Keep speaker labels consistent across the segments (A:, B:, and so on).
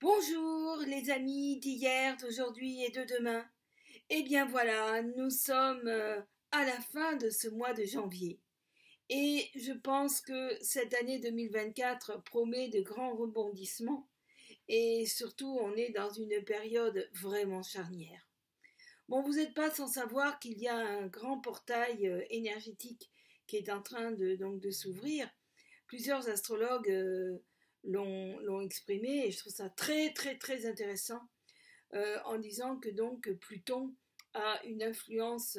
A: Bonjour les amis d'hier, d'aujourd'hui et de demain. Eh bien voilà, nous sommes à la fin de ce mois de janvier. Et je pense que cette année 2024 promet de grands rebondissements. Et surtout, on est dans une période vraiment charnière. Bon, vous n'êtes pas sans savoir qu'il y a un grand portail énergétique qui est en train de s'ouvrir. Plusieurs astrologues l'ont exprimé et je trouve ça très très très intéressant en disant que donc Pluton a une influence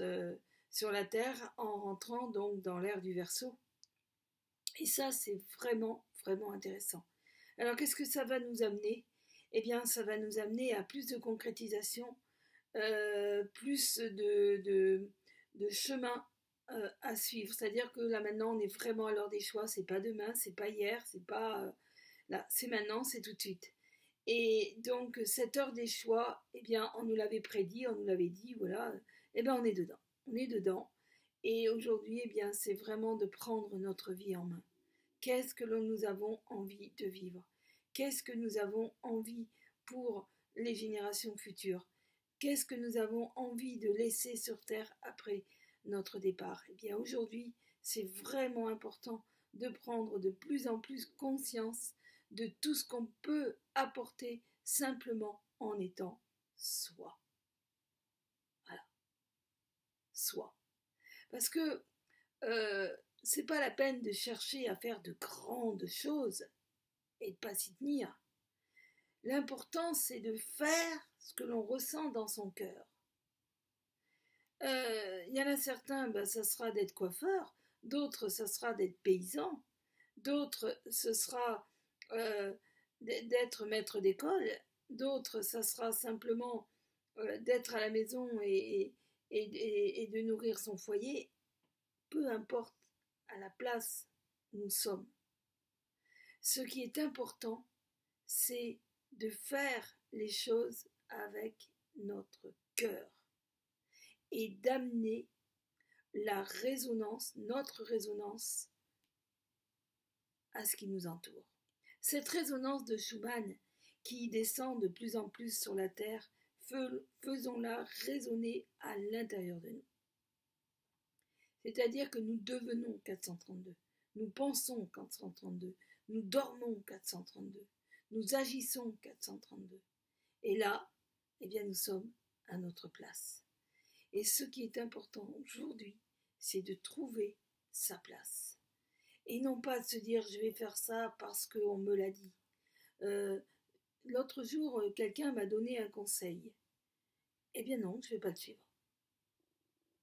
A: sur la Terre en rentrant donc dans l'ère du Verseau. Et ça, c'est vraiment vraiment intéressant. Alors, qu'est-ce que ça va nous amener? Eh bien, ça va nous amener à plus de concrétisation, plus de chemin à suivre. C'est-à-dire que là maintenant, on est vraiment à l'heure des choix. C'est pas demain, c'est pas hier, c'est pas là, c'est maintenant, c'est tout de suite. Et donc cette heure des choix, eh bien, on nous l'avait prédit, on nous l'avait dit, voilà. Eh bien, on est dedans, on est dedans. Et aujourd'hui, eh bien, c'est vraiment de prendre notre vie en main. Qu'est-ce que nous avons envie de vivre? Qu'est-ce que nous avons envie pour les générations futures? Qu'est-ce que nous avons envie de laisser sur Terre après notre départ? Eh bien aujourd'hui, c'est vraiment important de prendre de plus en plus conscience de tout ce qu'on peut apporter simplement en étant soi. Voilà, soi. Parce que c'est pas la peine de chercher à faire de grandes choses et de pas s'y tenir. L'important, c'est de faire ce que l'on ressent dans son cœur. Y en a certains, ben, ça sera d'être coiffeur, d'autres, ça sera d'être paysan, d'autres, ce sera d'être maître d'école, d'autres, ça sera simplement d'être à la maison et de nourrir son foyer. Peu importe à la place où nous sommes. Ce qui est important, c'est de faire les choses avec notre cœur et d'amener la résonance, notre résonance, à ce qui nous entoure. Cette résonance de Schumann qui descend de plus en plus sur la Terre, faisons-la résonner à l'intérieur de nous. C'est-à-dire que nous devenons 432, nous pensons 432, nous dormons 432, nous agissons 432. Et là, eh bien, nous sommes à notre place. Et ce qui est important aujourd'hui, c'est de trouver sa place. Et non pas de se dire je vais faire ça parce qu'on me l'a dit. L'autre jour, quelqu'un m'a donné un conseil. Eh bien non, je ne vais pas le suivre.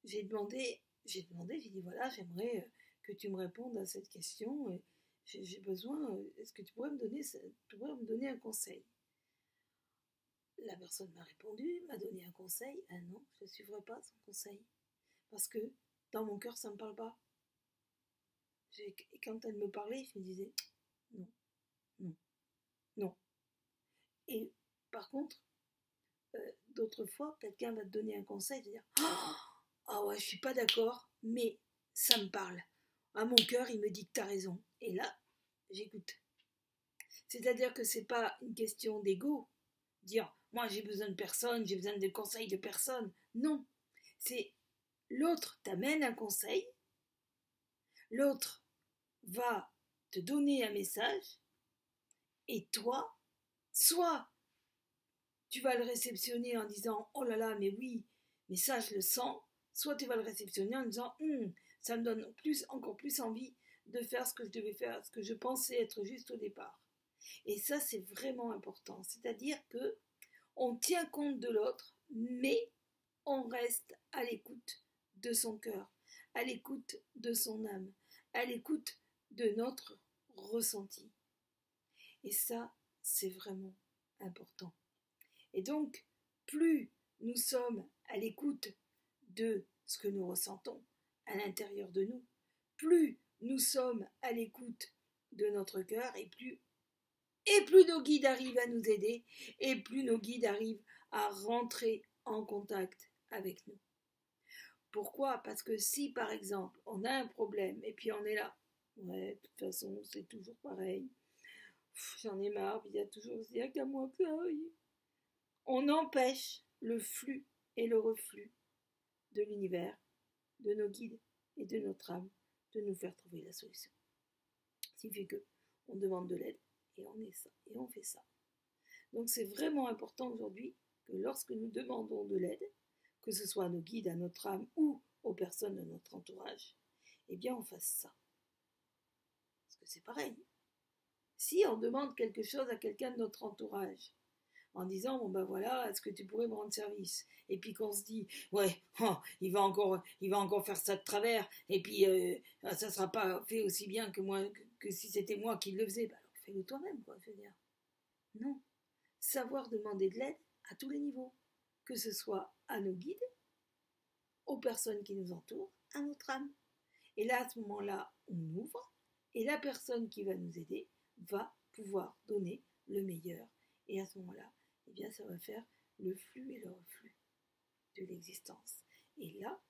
A: J'ai demandé, j'ai dit voilà, j'aimerais que tu me répondes à cette question. J'ai besoin, est-ce que tu pourrais me donner un conseil? La personne m'a répondu, m'a donné un conseil. Ah non, je ne suivrai pas son conseil. Parce que dans mon cœur, ça ne me parle pas. Et quand elle me parlait, je me disais non, non, non. Et par contre, d'autres fois, quelqu'un va te donner un conseil, te dire ah ouais, je suis pas d'accord, mais ça me parle. À mon cœur, il me dit que tu as raison. Et là, j'écoute. C'est-à-dire que c'est pas une question d'ego, dire moi j'ai besoin de personne, j'ai besoin de conseils de personne. Non, c'est l'autre t'amène un conseil, l'autre va te donner un message, et toi, soit tu vas le réceptionner en disant oh là là, mais oui, mais ça je le sens, soit tu vas le réceptionner en disant ça me donne encore plus envie de faire ce que je devais faire, ce que je pensais être juste au départ. Et ça, c'est vraiment important. C'est-à-dire que on tient compte de l'autre, mais on reste à l'écoute de son cœur, à l'écoute de son âme, à l'écoute de notre ressenti. Et ça, c'est vraiment important. Et donc, plus nous sommes à l'écoute de ce que nous ressentons à l'intérieur de nous, plus nous sommes à l'écoute de notre cœur et plus nos guides arrivent à nous aider et plus nos guides arrivent à rentrer en contact avec nous. Pourquoi? Parce que si par exemple on a un problème et puis on est là, ouais, de toute façon c'est toujours pareil, J'en ai marre, il y a toujours qu'à moi que ça aille. On empêche le flux et le reflux de l'univers, de nos guides et de notre âme de nous faire trouver la solution. Ce qui fait que on demande de l'aide et on fait ça. Donc c'est vraiment important aujourd'hui que lorsque nous demandons de l'aide, que ce soit à nos guides, à notre âme ou aux personnes de notre entourage, eh bien on fasse ça. Parce que c'est pareil. Si on demande quelque chose à quelqu'un de notre entourage, en disant bon ben voilà, est-ce que tu pourrais me rendre service, et puis qu'on se dit ouais, oh, il va encore faire ça de travers, et puis ça sera pas fait aussi bien que moi, que si c'était moi qui le faisais, ben alors fais-le toi-même, quoi, je veux dire. Non, savoir demander de l'aide à tous les niveaux, que ce soit à nos guides, aux personnes qui nous entourent, à notre âme. Et là, à ce moment-là, on ouvre, et la personne qui va nous aider va pouvoir donner le meilleur. Et à ce moment-là, eh bien, ça va faire le flux et le reflux de l'existence. Et là,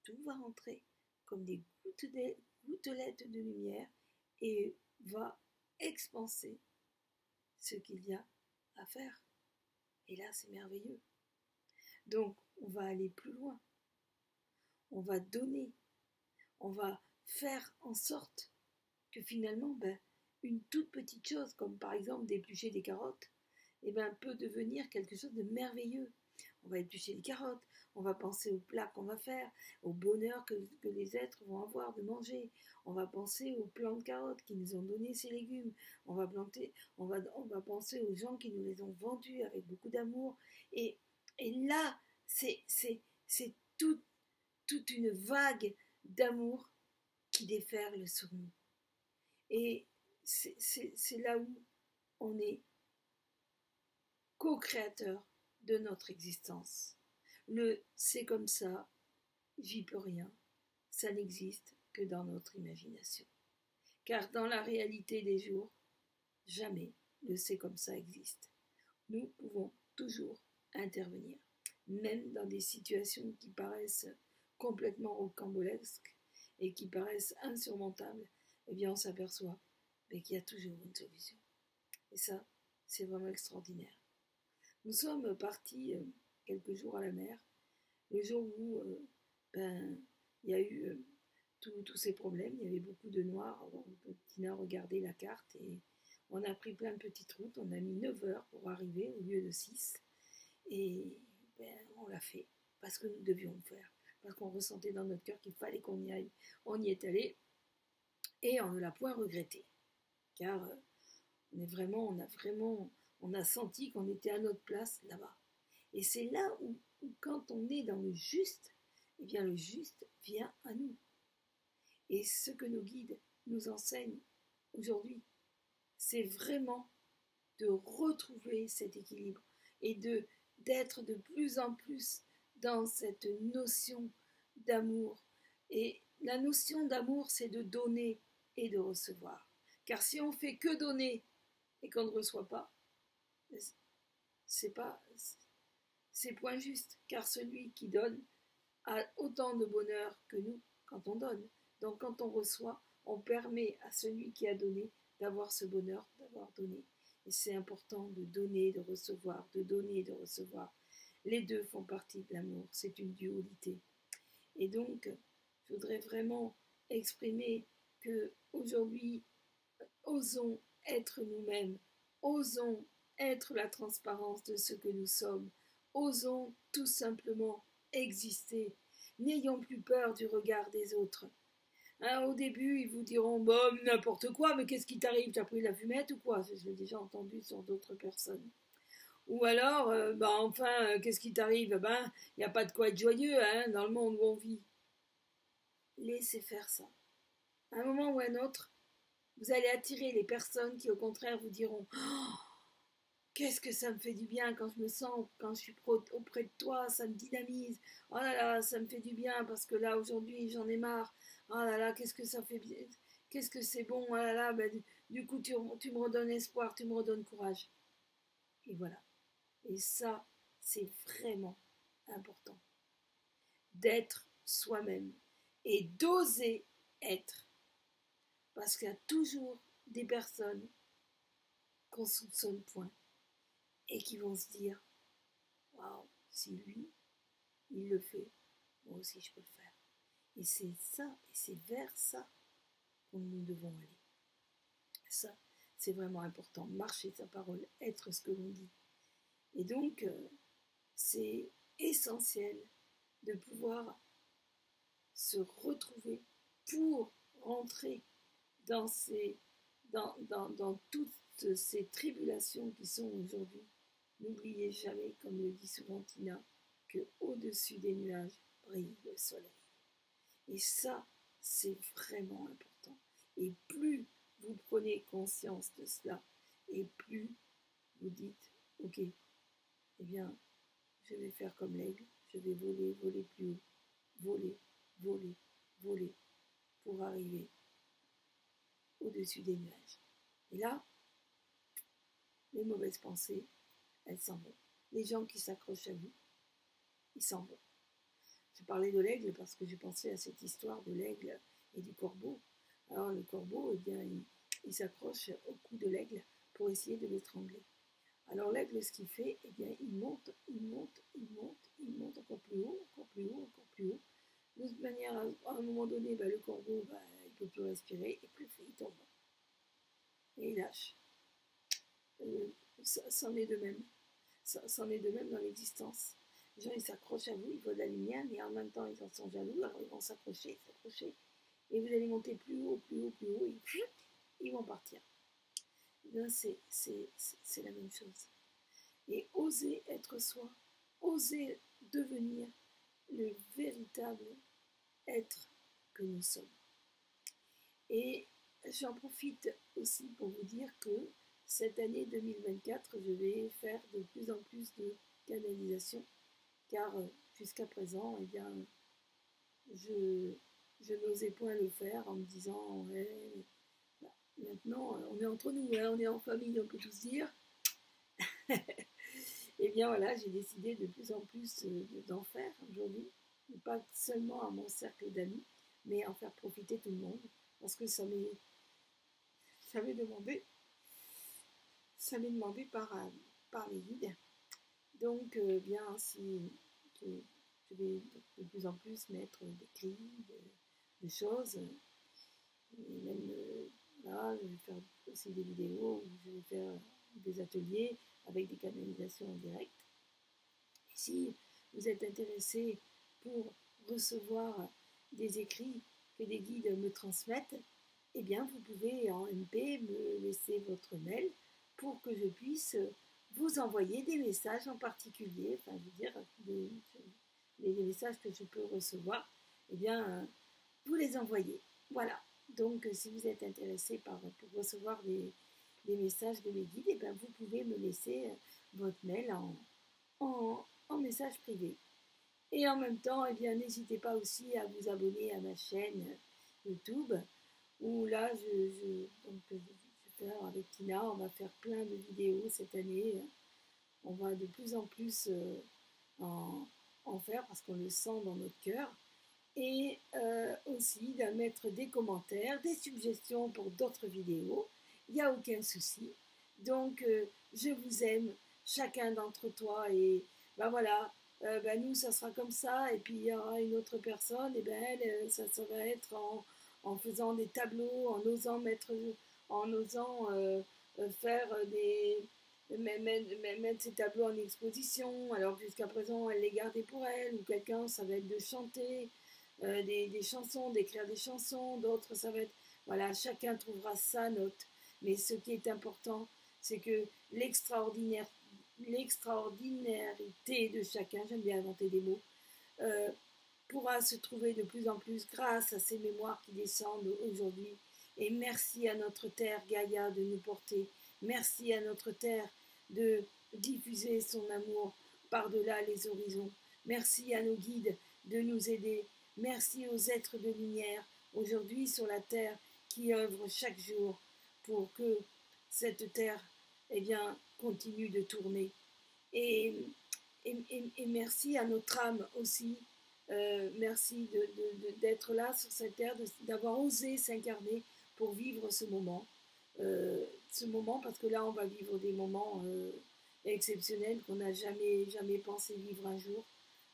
A: tout va rentrer comme des gouttelettes de lumière et va expanser ce qu'il y a à faire. Et là, c'est merveilleux. Donc, on va aller plus loin. On va donner. On va faire en sorte que finalement, une toute petite chose, comme par exemple d'éplucher des carottes, peut devenir quelque chose de merveilleux. On va éplucher les carottes, on va penser au plat qu'on va faire, au bonheur que les êtres vont avoir de manger. On va penser aux plants de carottes qui nous ont donné ces légumes. On va penser aux gens qui nous les ont vendus avec beaucoup d'amour. Et là, c'est toute une vague d'amour qui déferle sur nous. Et c'est là où on est co-créateur de notre existence. Le c'est comme ça, j'y peux rien, ça n'existe que dans notre imagination. Car dans la réalité des jours, jamais le c'est comme ça existe. Nous pouvons toujours intervenir, même dans des situations qui paraissent complètement rocambolesques et qui paraissent insurmontables. Eh bien, on s'aperçoit qu'il y a toujours une solution. Et ça, c'est vraiment extraordinaire. Nous sommes partis quelques jours à la mer, le jour où il y a eu tous ces problèmes, il y avait beaucoup de noirs. Tina a regardé la carte et on a pris plein de petites routes, on a mis 9 heures pour arriver au lieu de 6. Et on l'a fait parce que nous devions le faire, parce qu'on ressentait dans notre cœur qu'il fallait qu'on y aille. On y est allé et on ne l'a point regretté, car on a senti qu'on était à notre place là-bas. Et c'est là où quand on est dans le juste, eh bien le juste vient à nous. Et ce que nos guides nous enseignent aujourd'hui, c'est vraiment de retrouver cet équilibre et d'être de plus en plus dans cette notion d'amour. Et la notion d'amour, c'est de donner et de recevoir. Car si on fait que donner et qu'on ne reçoit pas, c'est point juste. Car celui qui donne a autant de bonheur que nous quand on donne. Donc quand on reçoit, on permet à celui qui a donné d'avoir ce bonheur, d'avoir donné. Et c'est important de donner, de recevoir, de donner, de recevoir. Les deux font partie de l'amour, c'est une dualité. Et donc, je voudrais vraiment exprimer que aujourd'hui, osons être nous-mêmes, osons être la transparence de ce que nous sommes, osons tout simplement exister. N'ayons plus peur du regard des autres. Hein, au début, ils vous diront bon, n'importe quoi, mais qu'est-ce qui t'arrive? T'as pris de la fumette ou quoi? Je l'ai déjà entendu sur d'autres personnes. Ou alors, qu'est-ce qui t'arrive? Il n'y a pas de quoi être joyeux hein, dans le monde où on vit. Laissez faire ça. À un moment ou à un autre, vous allez attirer les personnes qui, au contraire, vous diront oh, qu'est-ce que ça me fait du bien quand je suis auprès de toi, ça me dynamise. Oh là là, ça me fait du bien parce que là, aujourd'hui, j'en ai marre. Oh là là, qu'est-ce que ça fait bien. Qu'est-ce que c'est bon. Oh là là, du coup, tu me redonnes espoir, tu me redonnes courage. Et voilà. Et ça, c'est vraiment important. D'être soi-même et d'oser être. Parce qu'il y a toujours des personnes qu'on soupçonne point et qui vont se dire waouh, si lui, il le fait, moi aussi je peux le faire. Et c'est ça, et c'est vers ça que nous devons aller. Ça, c'est vraiment important. Marcher sa parole, être ce que l'on dit. Et donc, c'est essentiel de pouvoir se retrouver pour rentrer dans toutes ces tribulations qui sont aujourd'hui. N'oubliez jamais, comme le dit souvent Tina, que au-dessus des nuages brille le soleil. Et ça, c'est vraiment important. Et plus vous prenez conscience de cela, et plus vous dites, ok, eh bien, je vais faire comme l'aigle, je vais voler, voler plus haut, voler, voler, voler, pour arriver au-dessus des nuages. Et là, les mauvaises pensées, elles s'en vont. Les gens qui s'accrochent à vous, ils s'en vont. Je parlais de l'aigle parce que j'ai pensé à cette histoire de l'aigle et du corbeau. Alors le corbeau, eh bien, il s'accroche au cou de l'aigle pour essayer de l'étrangler. Alors l'aigle, ce qu'il fait, eh bien, il monte, il monte, il monte, il monte encore plus haut, encore plus haut, encore plus haut. De toute manière, à un moment donné, le corbeau, il ne peut plus respirer, et plus il tombe. Et il lâche. C'en est de même. C'en est de même dans l'existence. Les gens, ils s'accrochent à vous, ils voient de la lumière, mais en même temps, ils en sont jaloux, alors ils vont s'accrocher, et vous allez monter plus haut, plus haut, plus haut, et ils vont partir. C'est la même chose. Et oser être soi, oser devenir le véritable être que nous sommes. Et j'en profite aussi pour vous dire que cette année 2024, je vais faire de plus en plus de canalisation, car jusqu'à présent, eh bien, je n'osais point le faire en me disant ouais, maintenant on est entre nous, hein, on est en famille, on peut tous dire. Et bien voilà, j'ai décidé de plus en plus d'en faire aujourd'hui, pas seulement à mon cercle d'amis, mais en faire profiter tout le monde, parce que ça m'est demandé par les guides. Donc bien si je vais de plus en plus mettre des cris, des choses, et même là, je vais faire aussi des vidéos où je vais faire des ateliers avec des canalisations en direct. Et si vous êtes intéressé pour recevoir des écrits que des guides me transmettent, eh bien vous pouvez en MP me laisser votre mail pour que je puisse vous envoyer des messages en particulier, enfin je veux dire les messages que je peux recevoir, eh bien vous les envoyez. Voilà. Donc si vous êtes intéressé pour recevoir des messages de mes guides, eh bien, vous pouvez me laisser votre mail en message privé. Et en même temps, eh bien, n'hésitez pas aussi à vous abonner à ma chaîne YouTube, où là, je vais faire avec Tina, on va faire plein de vidéos cette année. On va de plus en plus en faire parce qu'on le sent dans notre cœur. Et aussi de mettre des commentaires, des suggestions pour d'autres vidéos. Il n'y a aucun souci. Donc, je vous aime, chacun d'entre toi. Et ben voilà, nous, ça sera comme ça. Et puis, il y aura une autre personne. Et ben elle, ça va être en faisant des tableaux, en osant faire mettre ces tableaux en exposition. Alors que jusqu'à présent, elle les gardait pour elle. Ou quelqu'un, ça va être de chanter. Des chansons, d'écrire des chansons, d'autres ça va être, voilà, chacun trouvera sa note, mais ce qui est important, c'est que l'extraordinarité de chacun, j'aime bien inventer des mots, pourra se trouver de plus en plus grâce à ces mémoires qui descendent aujourd'hui. Et merci à notre terre Gaïa de nous porter, merci à notre terre de diffuser son amour par-delà les horizons, merci à nos guides de nous aider. Merci aux êtres de lumière aujourd'hui sur la terre qui œuvrent chaque jour pour que cette terre eh bien, continue de tourner. Et merci à notre âme aussi. Merci d'être là sur cette terre, d'avoir osé s'incarner pour vivre ce moment. ce moment, parce que là, on va vivre des moments exceptionnels qu'on n'a jamais pensé vivre un jour.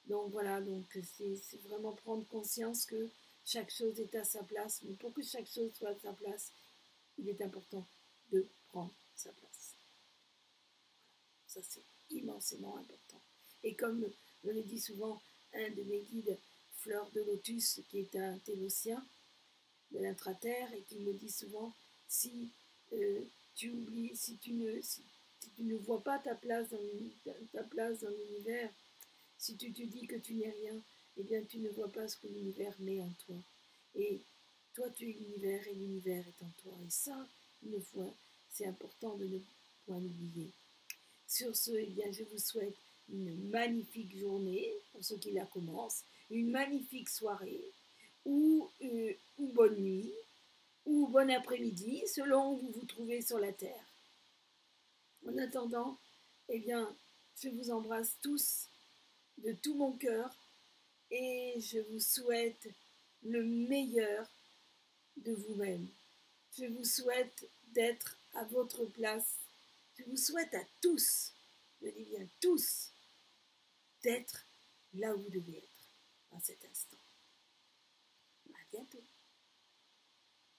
A: Donc voilà, donc c'est vraiment prendre conscience que chaque chose est à sa place. Mais pour que chaque chose soit à sa place, il est important de prendre sa place. Ça, c'est immensément important. Et comme me le dit souvent un de mes guides, Fleur de Lotus, qui est un télocien de l'intraterre, et qui me dit souvent, si tu oublies, si tu ne vois pas ta place dans l'univers, si tu te dis que tu n'es rien, eh bien tu ne vois pas ce que l'univers met en toi. Et toi tu es l'univers et l'univers est en toi. Et ça, une fois, c'est important de ne point l'oublier. Sur ce, eh bien, je vous souhaite une magnifique journée, pour ceux qui la commencent, une magnifique soirée, ou bonne nuit, ou bon après-midi, selon où vous vous trouvez sur la Terre. En attendant, eh bien, je vous embrasse tous de tout mon cœur et je vous souhaite le meilleur de vous-même. Je vous souhaite d'être à votre place. Je vous souhaite à tous, je dis bien tous, d'être là où vous devez être à cet instant. À bientôt.